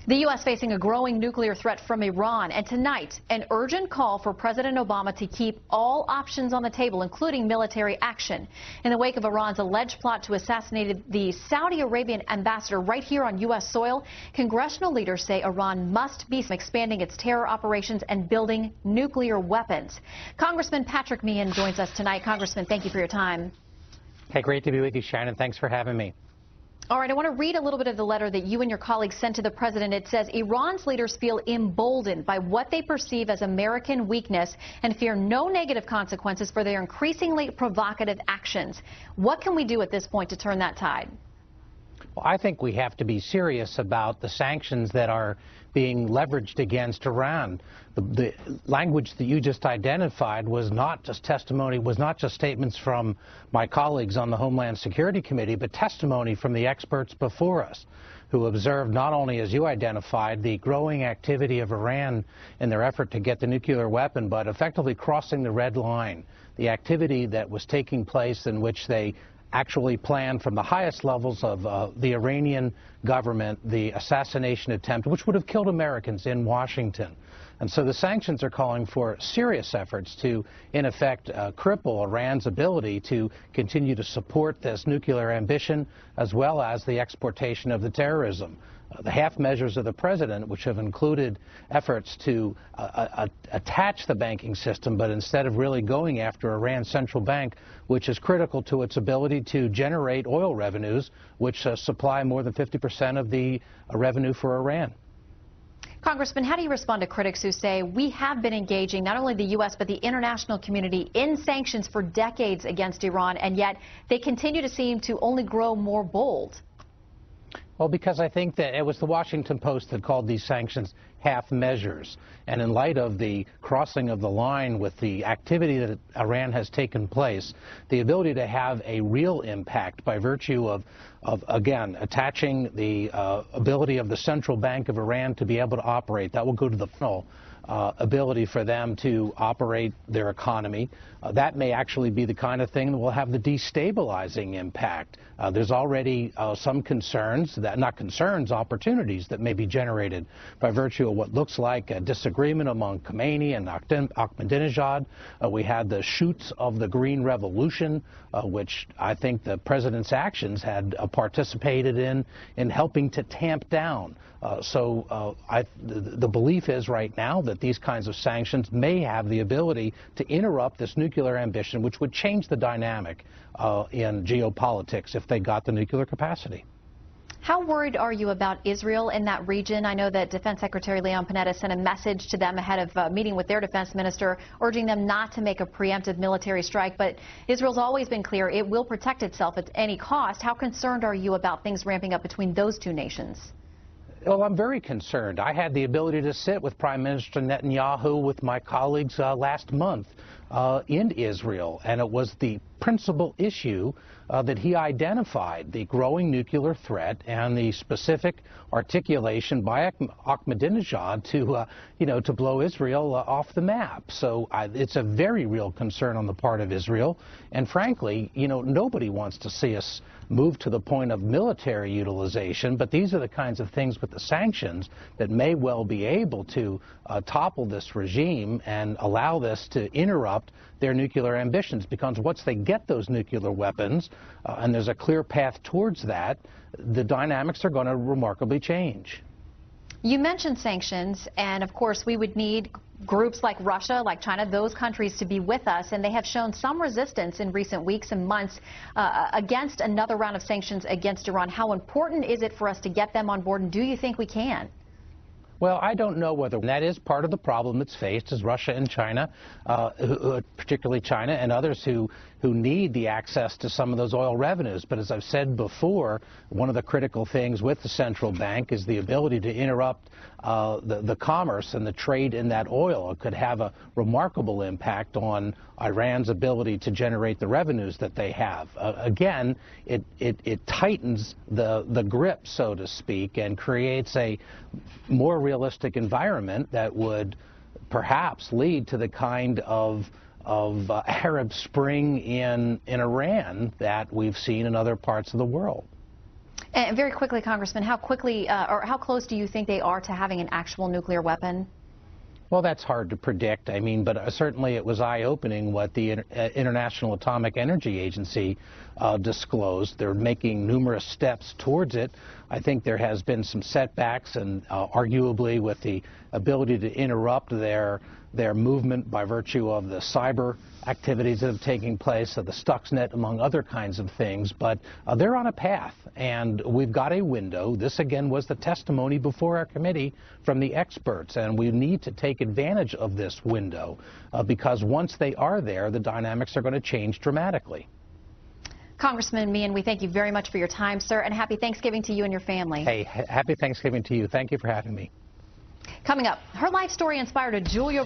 The U.S. facing a growing nuclear threat from Iran, and tonight, an urgent call for President Obama to keep all options on the table, including military action. In the wake of Iran's alleged plot to assassinate the Saudi Arabian ambassador right here on U.S. soil, congressional leaders say Iran must be expanding its terror operations and building nuclear weapons. Congressman Patrick Meehan joins us tonight. Congressman, thank you for your time. Hey, great to be with you, Shannon. Thanks for having me. All right, I want to read a little bit of the letter that you and your colleagues sent to the president. It says, Iran's leaders feel emboldened by what they perceive as American weakness and fear no negative consequences for their increasingly provocative actions. What can we do at this point to turn that tide? Well, I think we have to be serious about the sanctions that are being leveraged against Iran. The language that you just identified was not just testimony, was not just statements from my colleagues on the Homeland Security Committee, but testimony from the experts before us who observed not only, as you identified, the growing activity of Iran in their effort to get the nuclear weapon, but effectively crossing the red line, the activity that was taking place in which they actually planned from the highest levels of the Iranian government the assassination attempt, which would have killed Americans in Washington. And so the sanctions are calling for serious efforts to, in effect, cripple Iran's ability to continue to support this nuclear ambition, as well as the exportation of the terrorism. The half measures of the president, which have included efforts to attach the banking system, but instead of really going after Iran's central bank, which is critical to its ability to generate oil revenues, which supply more than 50% of the revenue for Iran. Congressman, how do you respond to critics who say we have been engaging not only the U.S. but the international community in sanctions for decades against Iran, and yet they continue to seem to only grow more bold? Well, because I think that it was the Washington Post that called these sanctions half measures. And in light of the crossing of the line with the activity that Iran has taken place, the ability to have a real impact by virtue of again, attaching the ability of the central bank of Iran to be able to operate, that will go to the full ability for them to operate their economy. That may actually be the kind of thing that will have the destabilizing impact. There's already some concerns, opportunities that may be generated by virtue of what looks like a disagreement among Khomeini and Ahmadinejad. We had the shoots of the Green Revolution, which I think the president's actions had participated in helping to tamp down. The belief is right now that these kinds of sanctions may have the ability to interrupt this nuclear ambition, which would change the dynamic in geopolitics if they got the nuclear capacity. How worried are you about Israel in that region? I know that Defense Secretary Leon Panetta sent a message to them ahead of a meeting with their defense minister, urging them not to make a preemptive military strike. But Israel's always been clear it will protect itself at any cost. How concerned are you about things ramping up between those two nations? Well, I'm very concerned. I had the ability to sit with Prime Minister Netanyahu with my colleagues last month in Israel, and it was the principal issue that he identified, the growing nuclear threat and the specific articulation by Ahmadinejad to blow Israel off the map. So it's a very real concern on the part of Israel. And frankly, nobody wants to see us move to the point of military utilization, but these are the kinds of things with the sanctions that may well be able to topple this regime and allow this to interrupt their nuclear ambitions, because once they get those nuclear weapons, and there's a clear path towards that, the dynamics are going to remarkably change. You mentioned sanctions, and of course we would need groups like Russia, like China, those countries to be with us, and they have shown some resistance in recent weeks and months against another round of sanctions against Iran. How important is it for us to get them on board, and do you think we can? Well, I don't know whether that is part of the problem that's faced, is Russia and China, particularly China and others who need the access to some of those oil revenues. But as I've said before, one of the critical things with the central bank is the ability to interrupt the commerce and the trade in that oil. It could have a remarkable impact on Iran's ability to generate the revenues that they have. Again, it tightens the grip, so to speak, and creates a more realistic environment that would perhaps lead to the kind of Arab Spring in Iran that we've seen in other parts of the world. And very quickly, Congressman, how quickly or how close do you think they are to having an actual nuclear weapon? Well, that's hard to predict. I mean, but certainly it was eye-opening what the International Atomic Energy Agency disclosed. They're making numerous steps towards it. I think there has been some setbacks, and arguably with the ability to interrupt their movement by virtue of the cyber activities that have taken place, of the Stuxnet, among other kinds of things. But they're on a path, and we've got a window. This, again, was the testimony before our committee from the experts, and we need to take advantage of this window because once they are there, the dynamics are going to change dramatically. Congressman Meehan, we thank you very much for your time, sir, and happy Thanksgiving to you and your family. Hey, happy Thanksgiving to you. Thank you for having me. Coming up, her life story inspired a Julia